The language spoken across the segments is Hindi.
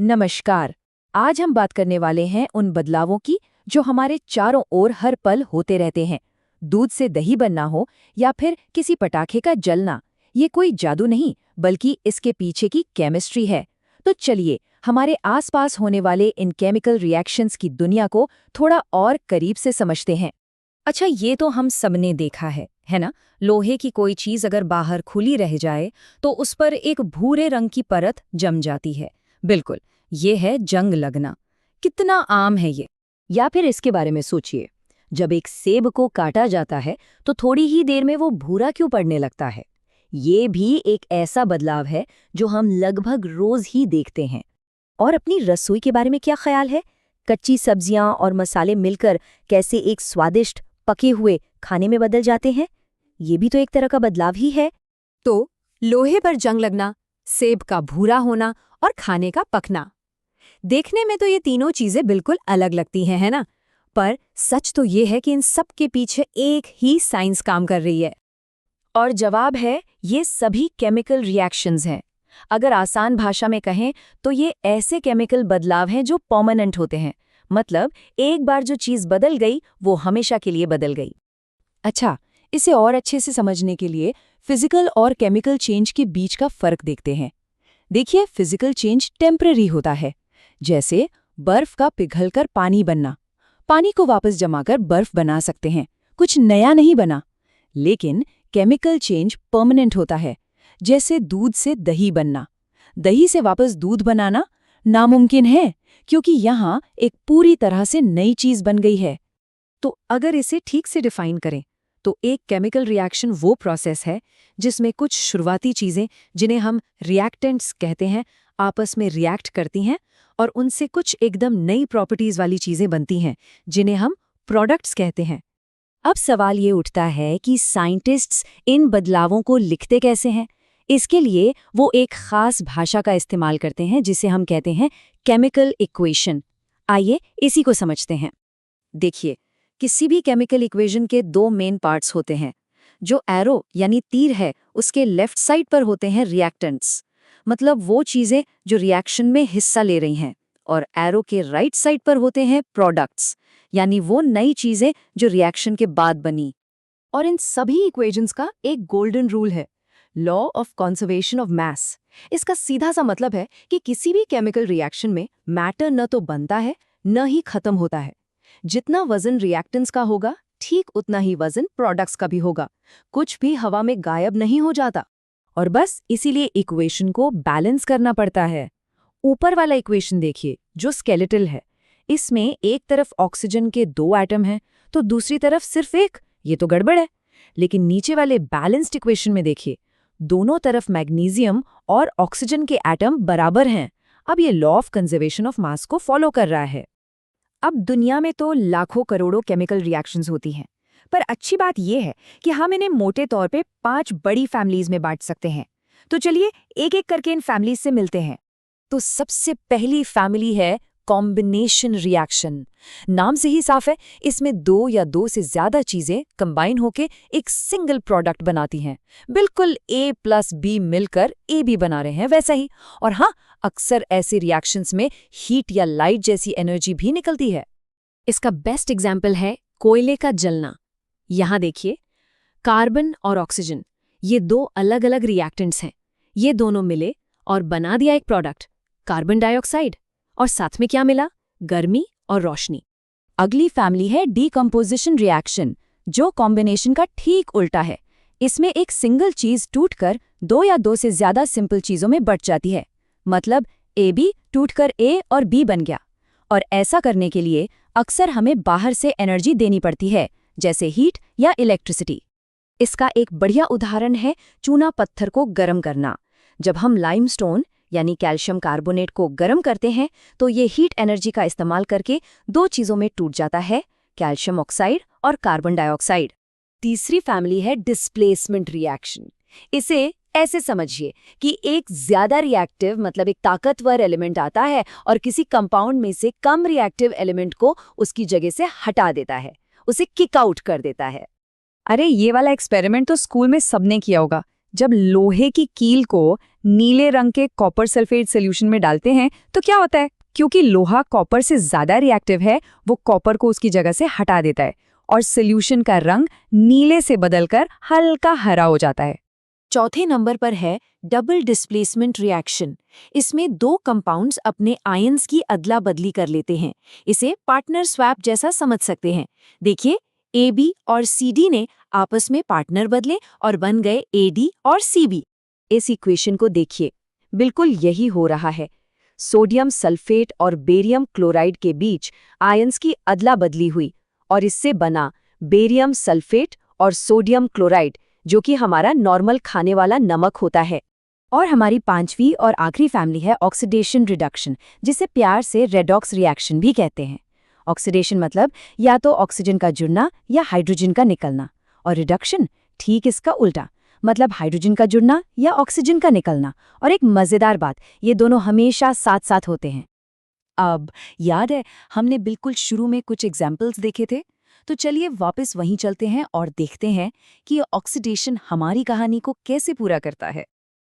नमस्कार। आज हम बात करने वाले हैं उन बदलावों की जो हमारे चारों ओर हर पल होते रहते हैं। दूध से दही बनना हो या फिर किसी पटाखे का जलना, ये कोई जादू नहीं बल्कि इसके पीछे की केमिस्ट्री है। तो चलिए हमारे आसपास होने वाले इन केमिकल रिएक्शंस की दुनिया को थोड़ा और करीब से समझते हैं। अच्छा, ये तो हम सबने देखा है ना? लोहे की कोई चीज अगर बाहर खुली रह जाए तो उस पर एक भूरे रंग की परत जम जाती है। बिल्कुल, ये है जंग लगना। कितना आम है ये। या फिर इसके बारे में सोचिए, जब एक सेब को काटा जाता है तो थोड़ी ही देर में वो भूरा क्यों पड़ने लगता है। ये भी एक ऐसा बदलाव है जो हम लगभग रोज ही देखते हैं। और अपनी रसोई के बारे में क्या ख्याल है? कच्ची सब्जियां और मसाले मिलकर कैसे एक स्वादिष्ट पके हुए खाने में बदल जाते हैं। ये भी तो एक तरह का बदलाव ही है। तो लोहे पर जंग लगना, सेब का भूरा होना और खाने का पकना, देखने में तो ये तीनों चीजें बिल्कुल अलग लगती हैं, है ना? पर सच तो ये है कि इन सब के पीछे एक ही साइंस काम कर रही है। और जवाब है, ये सभी केमिकल रिएक्शंस हैं। अगर आसान भाषा में कहें तो ये ऐसे केमिकल बदलाव हैं जो परमानेंट होते हैं। मतलब एक बार जो चीज़ बदल गई वो हमेशा के लिए बदल गई। अच्छा, इसे और अच्छे से समझने के लिए फिजिकल और केमिकल चेंज के बीच का फर्क देखते हैं। देखिए, फिजिकल चेंज टेम्पररी होता है, जैसे बर्फ का पिघलकर पानी बनना। पानी को वापस जमाकर बर्फ बना सकते हैं, कुछ नया नहीं बना। लेकिन केमिकल चेंज परमानेंट होता है, जैसे दूध से दही बनना। दही से वापस दूध बनाना नामुमकिन है, क्योंकि यहाँ एक पूरी तरह से नई चीज बन गई है। तो अगर इसे ठीक से डिफाइन करें तो एक केमिकल रिएक्शन वो प्रोसेस है जिसमें कुछ शुरुआती चीजें, जिन्हें हम रिएक्टेंट्स कहते हैं, आपस में रिएक्ट करती हैं और उनसे कुछ एकदम नई प्रॉपर्टीज वाली चीजें बनती हैं, जिन्हें हम प्रोडक्ट्स कहते हैं। अब सवाल ये उठता है कि साइंटिस्ट्स इन बदलावों को लिखते कैसे हैं। इसके लिए वो एक खास भाषा का इस्तेमाल करते हैं जिसे हम कहते हैं केमिकल इक्वेशन। आइए इसी को समझते हैं। देखिए, किसी भी केमिकल इक्वेशन के दो मेन पार्ट्स होते हैं। जो एरो यानी तीर है, उसके लेफ्ट साइड पर होते हैं रिएक्टेंट्स, मतलब वो चीजें जो रिएक्शन में हिस्सा ले रही हैं, और एरो के राइट साइड पर होते हैं प्रोडक्ट्स, यानी वो नई चीजें जो रिएक्शन के बाद बनी। और इन सभी इक्वेशंस का एक गोल्डन रूल है, law of conservation of mass. इसका सीधा सा मतलब है कि किसी भी केमिकल रिएक्शन में मैटर न तो बनता है न ही खत्म होता है। जितना वजन रिएक्टेंट्स का होगा, ठीक उतना ही वजन प्रोडक्ट्स का भी होगा। कुछ भी हवा में गायब नहीं हो जाता। और बस इसीलिए इक्वेशन को बैलेंस करना पड़ता है। ऊपर वाला इक्वेशन देखिए, जो स्केलेटल है, इसमें एक तरफ ऑक्सीजन के 2 एटम हैं तो दूसरी तरफ सिर्फ एक। ये तो गड़बड़ है। लेकिन नीचे वाले बैलेंस्ड इक्वेशन में देखिए, दोनों तरफ मैग्नीशियम और ऑक्सीजन के एटम बराबर हैं। अब ये law of conservation of mass को फॉलो कर रहा है। अब दुनिया में तो लाखों करोड़ों केमिकल रिएक्शंस होती हैं, पर अच्छी बात यह है कि हम इन्हें मोटे तौर पे 5 बड़ी फैमिलीज में बांट सकते हैं। तो चलिए एक एक करके इन फैमिलीज से मिलते हैं। तो सबसे पहली फैमिली है कॉम्बिनेशन रिएक्शन। नाम से ही साफ है, इसमें 2 या 2 से ज्यादा चीजें कंबाइन होके एक सिंगल प्रोडक्ट बनाती हैं। बिल्कुल A प्लस B मिलकर AB बना रहे हैं वैसा ही। और हाँ, अक्सर ऐसे रिएक्शंस में हीट या लाइट जैसी एनर्जी भी निकलती है। इसका बेस्ट एग्जाम्पल है कोयले का जलना। यहाँ देखिए, कार्बन और ऑक्सीजन, ये 2 अलग अलग रिएक्टेंट्स हैं। ये दोनों मिले और बना दिया एक प्रोडक्ट, कार्बन डाइऑक्साइड। और साथ में क्या मिला? गर्मी और रोशनी। अगली फैमिली है डीकंपोजिशन रिएक्शन, जो कॉम्बिनेशन का ठीक उल्टा है। इसमें एक सिंगल चीज टूटकर 2 या 2 से ज्यादा सिंपल चीजों में बट जाती है। मतलब AB टूटकर A और B बन गया। और ऐसा करने के लिए अक्सर हमें बाहर से एनर्जी देनी पड़ती है, जैसे हीट या इलेक्ट्रिसिटी। इसका एक बढ़िया उदाहरण है चूना पत्थर को गर्म करना। जब हम लाइमस्टोन यानी कैल्शियम कार्बोनेट को गर्म करते हैं तो ये हीट एनर्जी का इस्तेमाल करके 2 चीज़ों में टूट जाता है, कैल्शियम ऑक्साइड और कार्बन डाइऑक्साइड। तीसरी फैमिली है डिस्प्लेसमेंट रिएक्शन। इसे ऐसे समझिए कि एक ज्यादा रिएक्टिव, मतलब एक ताकतवर एलिमेंट आता है और किसी कंपाउंड में से कम रिएक्टिव एलिमेंट को उसकी जगह से हटा देता है, उसे किक आउट कर देता है। अरे ये वाला एक्सपेरिमेंट तो स्कूल में सबने किया होगा, जब लोहे की कील को नीले रंग के कॉपर सल्फेट सॉल्यूशन में डालते हैं तो क्या होता है? क्योंकि लोहा कॉपर से ज्यादा रिएक्टिव है, वो कॉपर को उसकी जगह से हटा देता है और सॉल्यूशन का रंग नीले से बदलकर हल्का हरा हो जाता है। चौथे नंबर पर है डबल डिस्प्लेसमेंट रिएक्शन। इसमें दो कंपाउंड्स अपने आयंस की अदला बदली कर लेते हैं। इसे पार्टनर स्वैप जैसा समझ सकते हैं। देखिए, AB और CD ने आपस में पार्टनर बदले और बन गए AD और CB। इस इक्वेशन को देखिए, बिल्कुल यही हो रहा है। सोडियम सल्फेट और बेरियम क्लोराइड के बीच आयंस की अदला बदली हुई और इससे बना बेरियम सल्फेट और सोडियम क्लोराइड, जो कि हमारा नॉर्मल खाने वाला नमक होता है। और हमारी पांचवी और आखिरी फैमिली है ऑक्सीडेशन रिडक्शन, जिसे प्यार से रेडॉक्स रिएक्शन भी कहते हैं। ऑक्सीडेशन मतलब या तो ऑक्सीजन का जुड़ना या हाइड्रोजन का निकलना, और रिडक्शन ठीक इसका उल्टा, मतलब हाइड्रोजन का जुड़ना या ऑक्सीजन का निकलना। और एक मजेदार बात, ये दोनों हमेशा साथ साथ होते हैं। अब याद है हमने बिल्कुल शुरू में कुछ एग्जाम्पल्स देखे थे, तो चलिए वापस वहीं चलते हैं और देखते हैं कि ऑक्सीडेशन हमारी कहानी को कैसे पूरा करता है।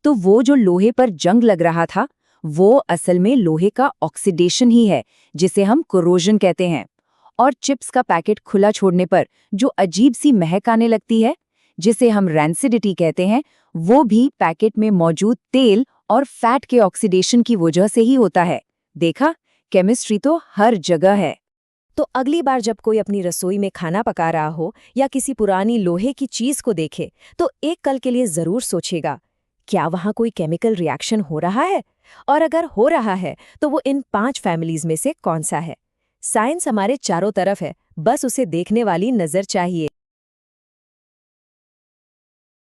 तो वो जो लोहे पर जंग लग रहा था, वो असल में लोहे का ऑक्सीडेशन ही है, जिसे हम कोरोजन कहते हैं। और चिप्स का पैकेट खुला छोड़ने पर जो अजीब सी महक आने लगती है, जिसे हम रैंसिडिटी कहते हैं, वो भी पैकेट में मौजूद तेल और फैट के ऑक्सीडेशन की वजह से ही होता है। देखा, केमिस्ट्री तो हर जगह है। तो अगली बार जब कोई अपनी रसोई में खाना पका रहा हो या किसी पुरानी लोहे की चीज को देखे, तो एक कल के लिए जरूर सोचेगा, क्या वहां कोई केमिकल रिएक्शन हो रहा है? और अगर हो रहा है तो वो इन 5 फैमिलीज में से कौन सा है? साइंस हमारे चारों तरफ है, बस उसे देखने वाली नजर चाहिए।